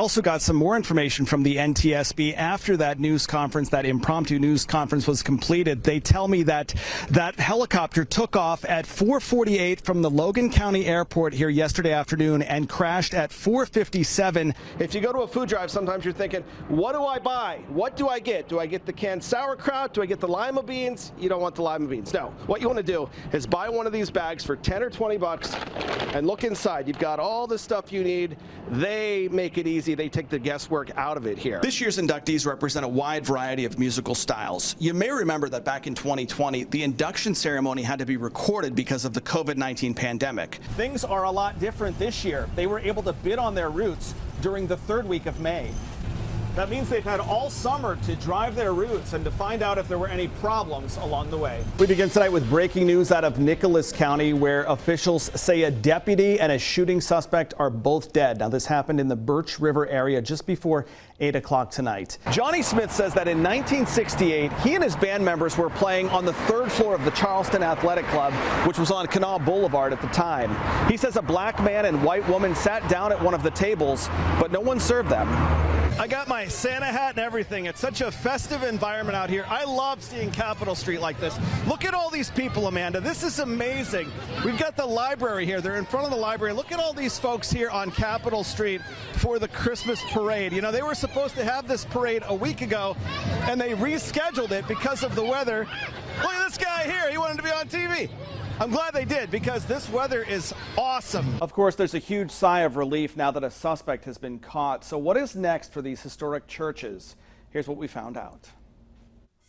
also got some more information from the NTSB after that news conference, that impromptu news conference was completed. They tell me that that helicopter took off at 4:48 from the Logan County Airport here yesterday afternoon and crashed at 4:57. If you go to a food drive, sometimes you're thinking, what do I buy? What do I get? Do I get the canned sauerkraut? Do I get the lima beans? You don't want the lima beans. No. What you want to do is buy one of these bags for 10 or 20 bucks and look inside. You've got all the stuff you need. They make it easy. They take the guesswork out of it here. This year's inductees represent a wide variety of musical styles. You may remember that back in 2020, the induction ceremony had to be recorded because of the COVID-19 pandemic. Things are a lot different this year. They were able to bid on their routes during the third week of May. That means they've had all summer to drive their routes and to find out if there were any problems along the way. We begin tonight with breaking news out of Nicholas County, where officials say a deputy and a shooting suspect are both dead. Now, this happened in the Birch River area just before 8 o'clock tonight. Johnny Smith says that in 1968, he and his band members were playing on the third floor of the Charleston Athletic Club, which was on Canal Boulevard at the time. He says a black man and white woman sat down at one of the tables, but no one served them. I got my Santa hat and everything. It's such a festive environment out here. I love seeing Capitol Street like this. Look at all these people, Amanda. This is amazing. We've got the library here. They're in front of the library. Look at all these folks here on Capitol Street for the Christmas parade. You know, they were supposed to have this parade a week ago, and they rescheduled it because of the weather. Look at this guy here. He wanted to be on TV. I'm glad they did, because this weather is awesome. Of course, there's a huge sigh of relief now that a suspect has been caught. So what is next for these historic churches? Here's what we found out.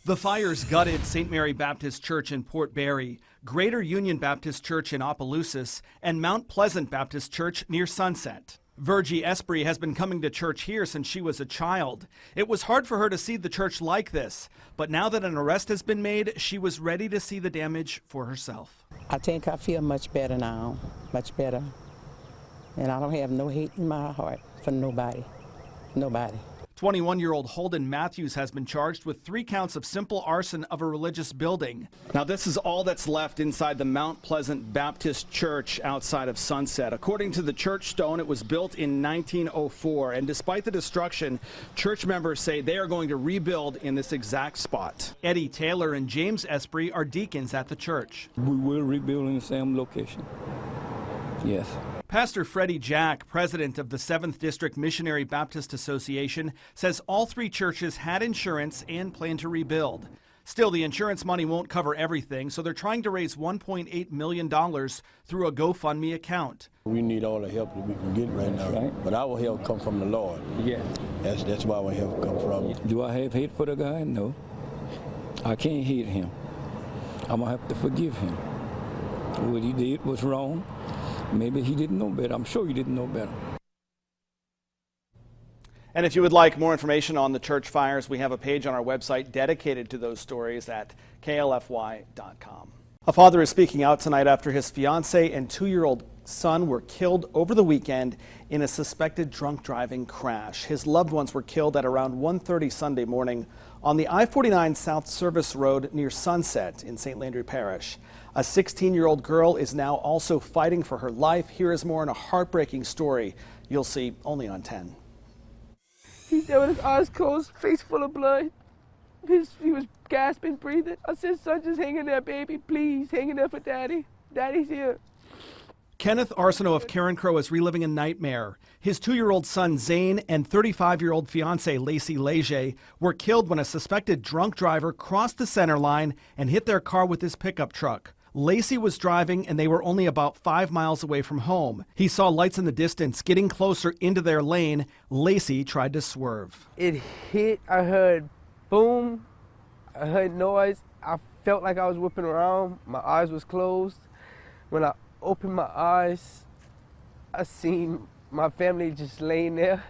The fires gutted St. Mary Baptist Church in Port Barre, Greater Union Baptist Church in Opelousas, and Mount Pleasant Baptist Church near Sunset. Virgie Esprit has been coming to church here since she was a child. It was hard for her to see the church like this, but now that an arrest has been made, she was ready to see the damage for herself. I think I feel much better now, much better. And I don't have no hate in my heart for nobody, nobody. 21-year-old Holden Matthews has been charged with 3 counts of simple arson of a religious building. Now, this is all that's left inside the Mount Pleasant Baptist Church outside of Sunset. According to the church stone, it was built in 1904, and despite the destruction, church members say they are going to rebuild in this exact spot. Eddie Taylor and James Esprit are deacons at the church. We will rebuild in the same location. Yes. Pastor Freddie Jack, president of the 7th District Missionary Baptist Association, says all 3 churches had insurance and plan to rebuild. Still, the insurance money won't cover everything, so they're trying to raise $1.8 million through a GoFundMe account. We need all the help that we can get right now, right? But our help comes from the Lord. Yeah. That's why our help comes from. Do I have hate for the guy? No. I can't hate him. I'm going to have to forgive him. What he did was wrong. Maybe he didn't know better. I'm sure he didn't know better. And if you would like more information on the church fires, we have a page on our website dedicated to those stories at klfy.com. A father is speaking out tonight after his fiancee and 2-year-old son were killed over the weekend in a suspected drunk driving crash. His loved ones were killed at around 1:30 Sunday morning on the I-49 South Service Road near Sunset in St. Landry Parish. A 16-year-old girl is now also fighting for her life. Here is more in a heartbreaking story you'll see only on 10. He's there with his eyes closed, face full of blood. He was gasping, breathing. I said, son, just hang in there, baby. Please, hang in there for Daddy. Daddy's here. Kenneth Arsenault of Karen Crow is reliving a nightmare. His 2-year-old son, Zane, and 35-year-old fiancée, Lacey Leger, were killed when a suspected drunk driver crossed the center line and hit their car with his pickup truck. Lacey was driving, and they were only about 5 miles away from home. He saw lights in the distance getting closer into their lane. Lacey tried to swerve. It hit, I heard boom, I heard noise. I felt like I was whipping around. My eyes was closed. When I opened my eyes, I seen my family just laying there,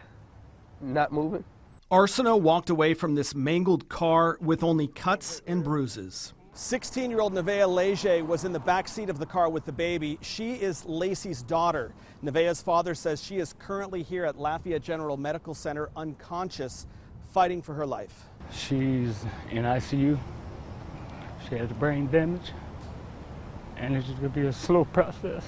not moving. Arsenault walked away from this mangled car with only cuts and bruises. 16-year-old Nevaeh Leger was in the back seat of the car with the baby. She is Lacey's daughter. Nevaeh's father says she is currently here at Lafayette General Medical Center unconscious, fighting for her life. She's in ICU. She has brain damage, and it's just going to be a slow process.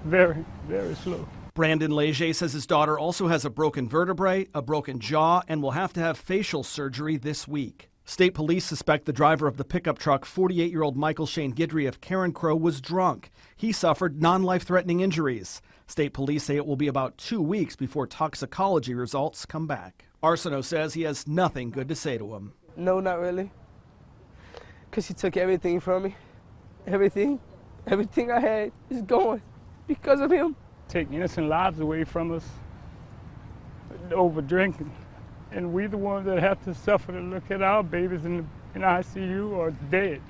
Very, very slow. Brandon Leger says his daughter also has a broken vertebrae, a broken jaw, and will have to have facial surgery this week. State police suspect the driver of the pickup truck, 48-year-old Michael Shane Guidry of Karen Crow, was drunk. He suffered non-life-threatening injuries. State police say it will be about 2 weeks before toxicology results come back. Arsenault says he has nothing good to say to him. No, not really. Because he took everything from me. Everything I had is gone because of him. Taking innocent lives away from us over drinking. And we the ones that have to suffer to look at our babies in ICU or dead.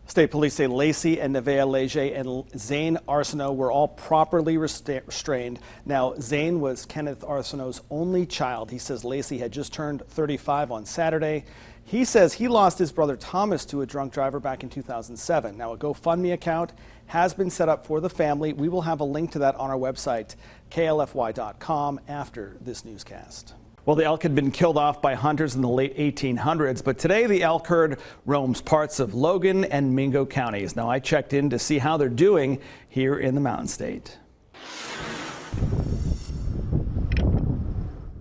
State police say Lacey and Nevaeh Leger and Zane Arsenault were all properly restrained. Now, Zane was Kenneth Arsenault's only child. He says Lacey had just turned 35 on Saturday. He says he lost his brother Thomas to a drunk driver back in 2007. Now, a GoFundMe account has been set up for the family. We will have a link to that on our website, klfy.com, after this newscast. Well, the elk had been killed off by hunters in the late 1800s, but today the elk herd roams parts of Logan and Mingo counties. Now, I checked in to see how they're doing here in the Mountain State.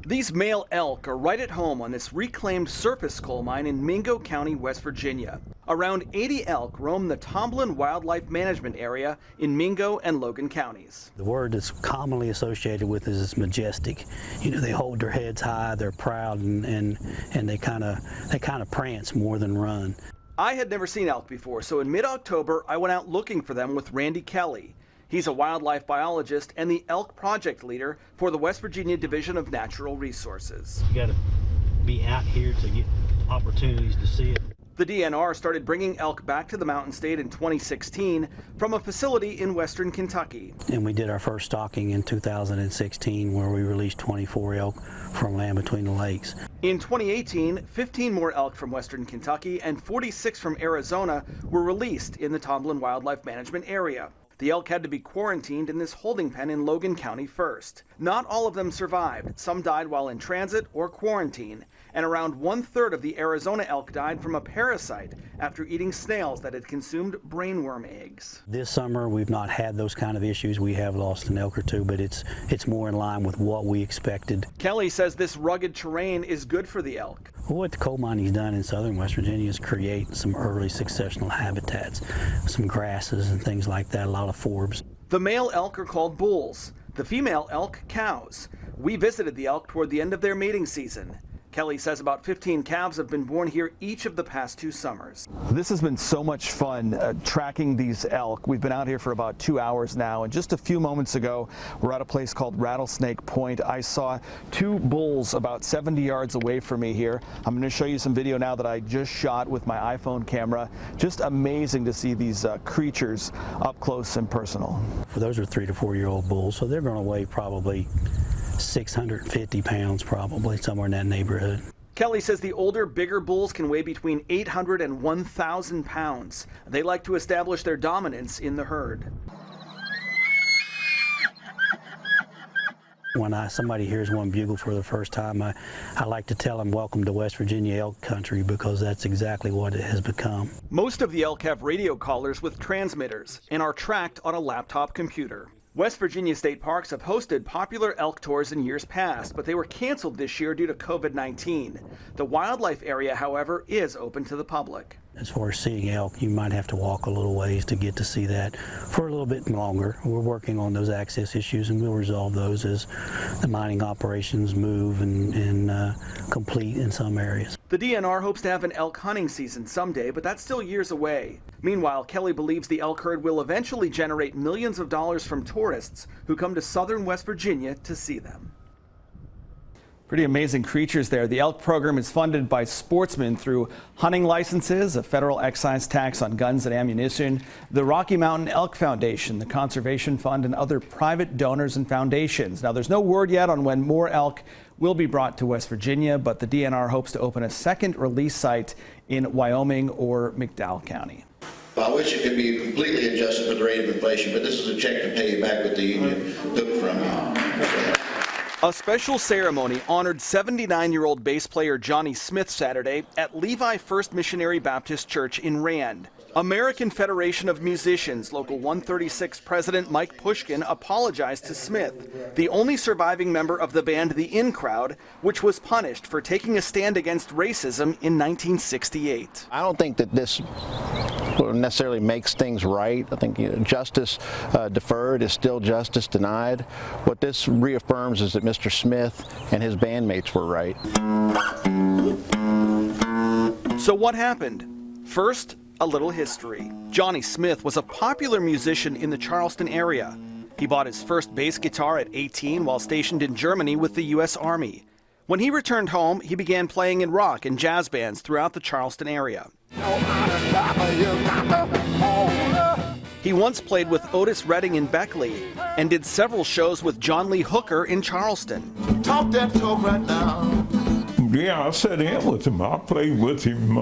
These male elk are right at home on this reclaimed surface coal mine in Mingo County, West Virginia. Around 80 elk roam the Tomblin Wildlife Management Area in Mingo and Logan counties. The word that's commonly associated with is majestic. You know, they hold their heads high, they're proud, and they kind of prance more than run. I had never seen elk before, so in mid-October I went out looking for them with Randy Kelly. He's a wildlife biologist and the elk project leader for the West Virginia Division of Natural Resources. You got to be out here to get opportunities to see it. The DNR started bringing elk back to the Mountain State in 2016 from a facility in western Kentucky. And we did our first stalking in 2016 where we released 24 elk from land between the lakes. In 2018, 15 more elk from western Kentucky and 46 from Arizona were released in the Tomblin Wildlife Management Area. The elk had to be quarantined in this holding pen in Logan County first. Not all of them survived. Some died while in transit or quarantine. And around 1/3 of the Arizona elk died from a parasite after eating snails that had consumed brainworm eggs. This summer we've not had those kind of issues. We have lost an elk or two, but it's more in line with what we expected. Kelly says this rugged terrain is good for the elk. What the coal mining's done in southern West Virginia is create some early successional habitats, some grasses and things like that, a lot of forbs. The male elk are called bulls, the female elk cows. We visited the elk toward the end of their mating season. Kelly says about 15 calves have been born here each of the past 2 summers. This has been so much fun tracking these elk. We've been out here for about 2 hours now, and just a few moments ago, we're at a place called Rattlesnake Point. I saw 2 bulls about 70 yards away from me here. I'm going to show you some video now that I just shot with my iPhone camera. Just amazing to see these creatures up close and personal. Those are 3 to 4 year old bulls, so they're going to weigh probably 650 pounds, probably somewhere in that neighborhood. Kelly says the older, bigger bulls can weigh between 800 and 1,000 pounds. They like to establish their dominance in the herd. When somebody hears one bugle for the first time, I like to tell them, welcome to West Virginia elk country, because that's exactly what it has become. Most of the elk have radio collars with transmitters and are tracked on a laptop computer. West Virginia state parks have hosted popular elk tours in years past, but they were canceled this year due to COVID-19. The wildlife area, however, is open to the public. As far as seeing elk, you might have to walk a little ways to get to see that for a little bit longer. We're working on those access issues, and we'll resolve those as the mining operations move and complete in some areas. The DNR hopes to have an elk hunting season someday, but that's still years away. Meanwhile, Kelly believes the elk herd will eventually generate millions of dollars from tourists who come to southern West Virginia to see them. Pretty amazing creatures there. The elk program is funded by sportsmen through hunting licenses, a federal excise tax on guns and ammunition, the Rocky Mountain Elk Foundation, the Conservation Fund, and other private donors and foundations. Now, there's no word yet on when more elk will be brought to West Virginia, but the DNR hopes to open a second release site in Wyoming or McDowell County. I wish it could be completely adjusted for the rate of inflation, but this is a check to pay you back what the union took from you. A special ceremony honored 79-year-old bass player Johnny Smith Saturday at Levi First Missionary Baptist Church in Rand. American Federation of Musicians Local 136 President Mike Pushkin apologized to Smith, the only surviving member of the band The In Crowd, which was punished for taking a stand against racism in 1968. I don't think that this necessarily makes things right. I think justice deferred is still justice denied. What this reaffirms is that Mr. Smith and his bandmates were right. So what happened? First, a little history. Johnny Smith was a popular musician in the Charleston area. He bought his first bass guitar at 18 while stationed in Germany with the U.S. Army. When he returned home, he began playing in rock and jazz bands throughout the Charleston area. He once played with Otis Redding in Beckley and did several shows with John Lee Hooker in Charleston. Talk that talk right now. Yeah, I sat in with him. I played with him.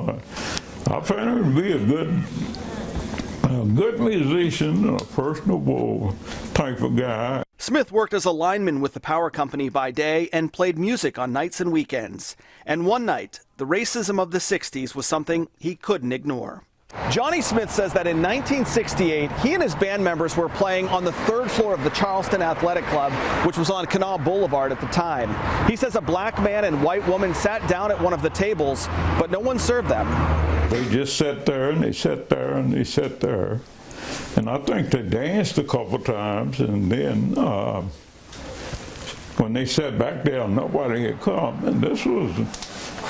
I found him to be a good musician, a personable type of guy. Smith worked as a lineman with the power company by day and played music on nights and weekends. And one night, the racism of the 60s was something he couldn't ignore. Johnny Smith says that in 1968, he and his band members were playing on the third floor of the Charleston Athletic Club, which was on Kanawha Boulevard at the time. He says a black man and white woman sat down at one of the tables, but no one served them. They just sat there and they sat there and they sat there. And I think they danced a couple times, and then when they sat back down, nobody had come. And this was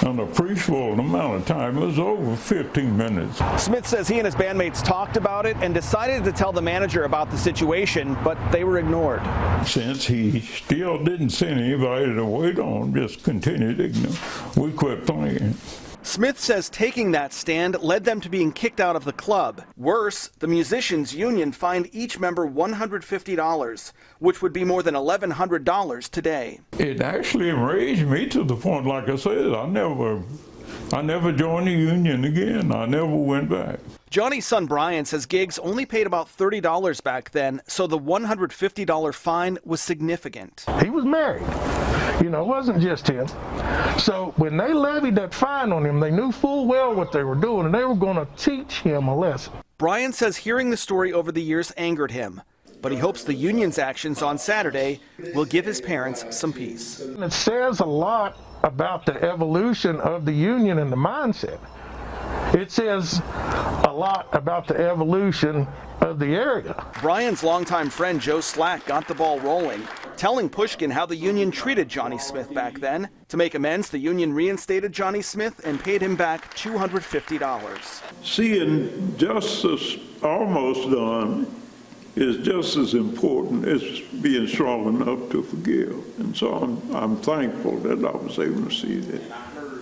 an appreciable amount of time. It was over 15 minutes. Smith says he and his bandmates talked about it and decided to tell the manager about the situation, but they were ignored. Since he still didn't send anybody to wait on, just continued to ignore, we quit playing. Smith says taking that stand led them to being kicked out of the club. Worse, the musicians union fined each member $150, which would be more than $1,100 today. It actually enraged me to the point, like I said, I never joined the union again. I never went back. Johnny's son Brian says gigs only paid about $30 back then, so the $150 fine was significant. He was married. You know, it wasn't just him. So when they levied that fine on him, they knew full well what they were doing, and they were going to teach him a lesson. Brian says hearing the story over the years angered him, but he hopes the union's actions on Saturday will give his parents some peace. It says a lot about the evolution of the union and the mindset. It says a lot about the evolution of the area. Brian's longtime friend Joe Slack got the ball rolling, telling Pushkin how the union treated Johnny Smith back then. To make amends, the union reinstated Johnny Smith and paid him back $250. Seeing justice almost done is just as important as being strong enough to forgive. And so I'm thankful that I was able to see that.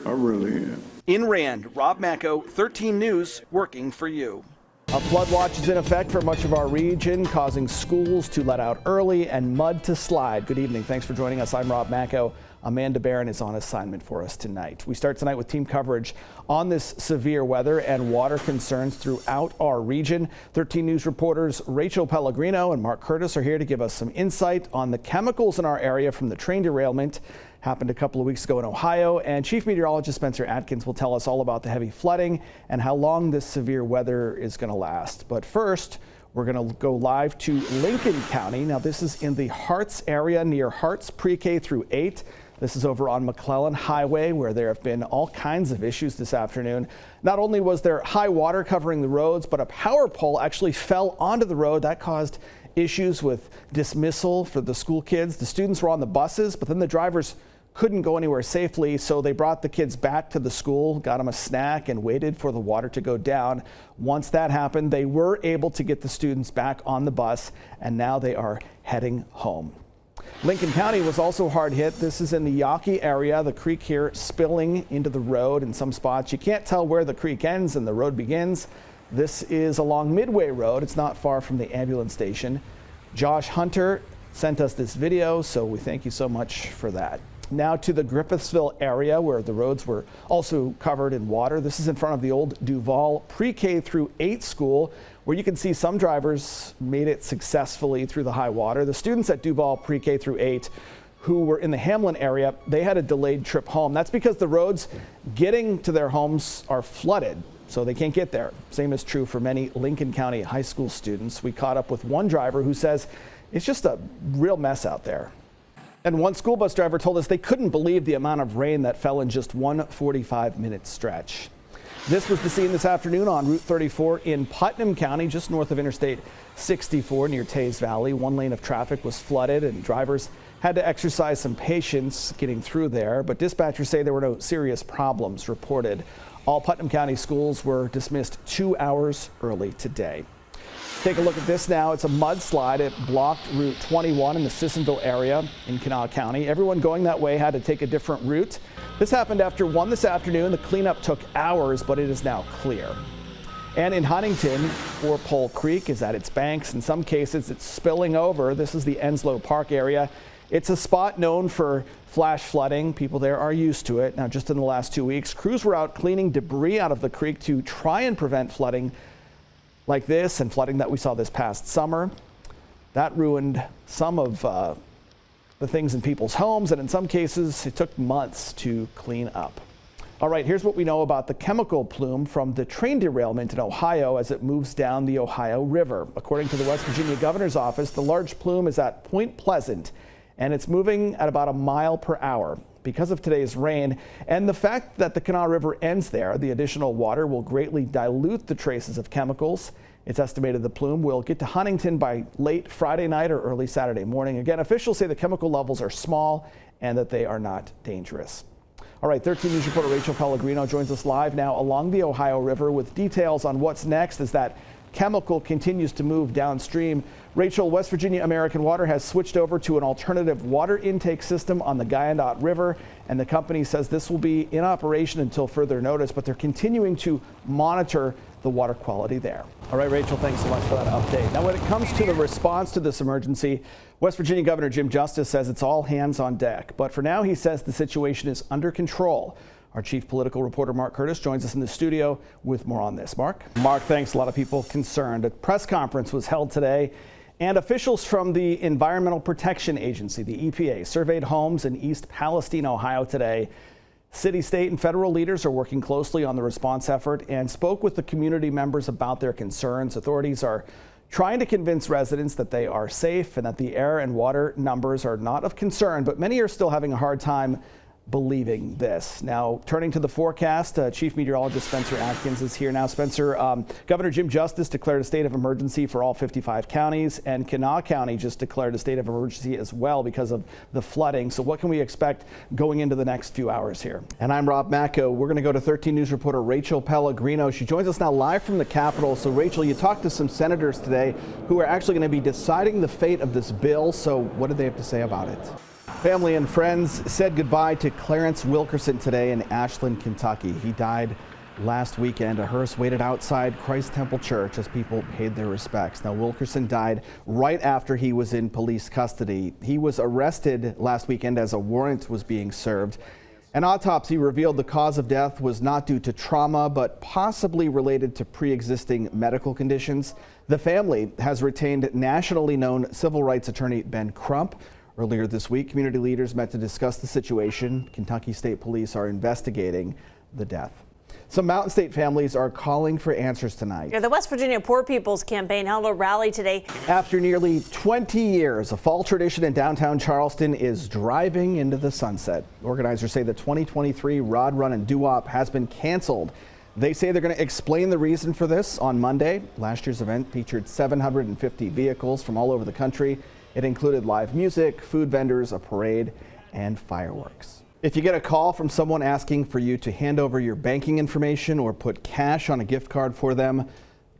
I really am. In Rand, Rob Macko, 13 News, working for you. A flood watch is in effect for much of our region, causing schools to let out early and mud to slide. Good evening. Thanks for joining us. I'm Rob Macko. Amanda Barron is on assignment for us tonight. We start tonight with team coverage on this severe weather and water concerns throughout our region. 13 News reporters Rachel Pellegrino and Mark Curtis are here to give us some insight on the chemicals in our area from the train derailment. Happened a couple of weeks ago in Ohio, and Chief Meteorologist Spencer Atkins will tell us all about the heavy flooding and how long this severe weather is going to last. But first, we're going to go live to Lincoln County. Now, this is in the Harts area near Harts Pre-K through 8. This is over on McClellan Highway, where there have been all kinds of issues this afternoon. Not only was there high water covering the roads, but a power pole actually fell onto the road. That caused issues with dismissal for the school kids. The students were on the buses, but then the drivers couldn't go anywhere safely, so they brought the kids back to the school, got them a snack, and waited for the water to go down. Once that happened, they were able to get the students back on the bus, and now they are heading home. Lincoln County was also hard hit. This is in the Yawkey area, the creek here spilling into the road in some spots. You can't tell where the creek ends and the road begins. This is along Midway Road. It's not far from the ambulance station. Josh Hunter sent us this video, so we thank you so much for that. Now to the Griffithsville area, where the roads were also covered in water. This is in front of the old Duval Pre-K through 8 school, where you can see some drivers made it successfully through the high water. The students at Duval Pre-K through 8 who were in the Hamlin area, they had a delayed trip home. That's because the roads getting to their homes are flooded, so they can't get there. Same is true for many Lincoln County high school students. We caught up with one driver who says it's just a real mess out there. And one school bus driver told us they couldn't believe the amount of rain that fell in just one 45-minute stretch. This was the scene this afternoon on Route 34 in Putnam County, just north of Interstate 64 near Tays Valley. One lane of traffic was flooded and drivers had to exercise some patience getting through there, but dispatchers say there were no serious problems reported. All Putnam County schools were dismissed 2 hours early today. Take a look at this now. It's a mudslide. It blocked Route 21 in the Sissonville area in Kanawha County. Everyone going that way had to take a different route. This happened after 1 this afternoon. The cleanup took hours, but it is now clear. And in Huntington, Four-Pole Creek is at its banks. In some cases, it's spilling over. This is the Enslow Park area. It's a spot known for flash flooding. People there are used to it. Now, just in the last 2 weeks, crews were out cleaning debris out of the creek to try and prevent flooding like this and flooding that we saw this past summer. That ruined some of the things in people's homes, and in some cases, it took months to clean up. All right, here's what we know about the chemical plume from the train derailment in Ohio as it moves down the Ohio River. According to the West Virginia Governor's Office, the large plume is at Point Pleasant, and it's moving at about a mile per hour. Because of today's rain and the fact that the Kanawha River ends there, the additional water will greatly dilute the traces of chemicals. It's estimated the plume will get to Huntington by late Friday night or early Saturday morning. Again, officials say the chemical levels are small and that they are not dangerous. All right, 13 News reporter Rachel Pellegrino joins us live now along the Ohio River with details on what's next as that chemical continues to move downstream. Rachel, West Virginia American Water has switched over to an alternative water intake system on the Guyandotte River, and the company says this will be in operation until further notice, but they're continuing to monitor the water quality there. All right, Rachel, thanks so much for that update. Now, when it comes to the response to this emergency, West Virginia Governor Jim Justice says it's all hands on deck, but for now he says the situation is under control. Our chief political reporter, Mark Curtis, joins us in the studio with more on this. Mark, thanks. A lot of people concerned. A press conference was held today, and officials from the Environmental Protection Agency, the EPA, surveyed homes in East Palestine, Ohio today. City, state, and federal leaders are working closely on the response effort and spoke with the community members about their concerns. Authorities are trying to convince residents that they are safe and that the air and water numbers are not of concern, but many are still having a hard time believing this. Now, turning to the forecast, Chief Meteorologist Spencer Atkins is here now. Spencer, Governor Jim Justice declared a state of emergency for all 55 counties, and Kanawha County just declared a state of emergency as well because of the flooding. So what can we expect going into the next few hours here? And I'm Rob Macko. We're going to go to 13 News reporter Rachel Pellegrino. She joins us now live from the Capitol. So Rachel, you talked to some senators today who are actually going to be deciding the fate of this bill. So what did they have to say about it? Family and friends said goodbye to Clarence Wilkerson today in Ashland, Kentucky. He died last weekend. A hearse waited outside Christ Temple Church as people paid their respects. Now, Wilkerson died right after he was in police custody. He was arrested last weekend as a warrant was being served. An autopsy revealed the cause of death was not due to trauma, but possibly related to pre-existing medical conditions. The family has retained nationally known civil rights attorney Ben Crump. Earlier this week, community leaders met to discuss the situation. Kentucky State Police are investigating the death. Some Mountain State families are calling for answers tonight. The West Virginia Poor People's Campaign held a rally today. After nearly 20 years, a fall tradition in downtown Charleston is driving into the sunset. Organizers say the 2023 Rod Run and Doo-Wop has been canceled. They say they're going to explain the reason for this on Monday. Last year's event featured 750 vehicles from all over the country. It included live music, food vendors, a parade, and fireworks. If you get a call from someone asking for you to hand over your banking information or put cash on a gift card for them,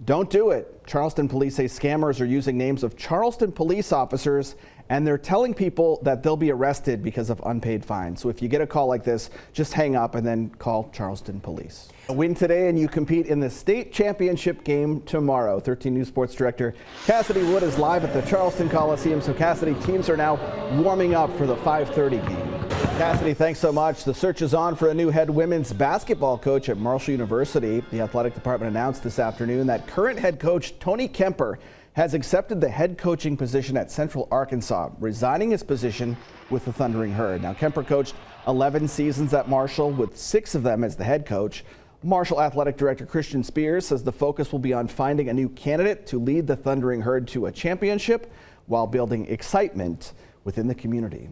don't do it. Charleston police say scammers are using names of Charleston police officers, and they're telling people that they'll be arrested because of unpaid fines. So if you get a call like this, just hang up and then call Charleston Police. Win today and you compete in the state championship game tomorrow. 13 News Sports Director Cassidy Wood is live at the Charleston Coliseum. So Cassidy, teams are now warming up for the 5:30 game. Cassidy, thanks so much. The search is on for a new head women's basketball coach at Marshall University. The athletic department announced this afternoon that current head coach Tony Kemper has accepted the head coaching position at Central Arkansas, resigning his position with the Thundering Herd. Now, Kemper coached 11 seasons at Marshall, with 6 of them as the head coach. Marshall Athletic Director Christian Spears says the focus will be on finding a new candidate to lead the Thundering Herd to a championship while building excitement within the community.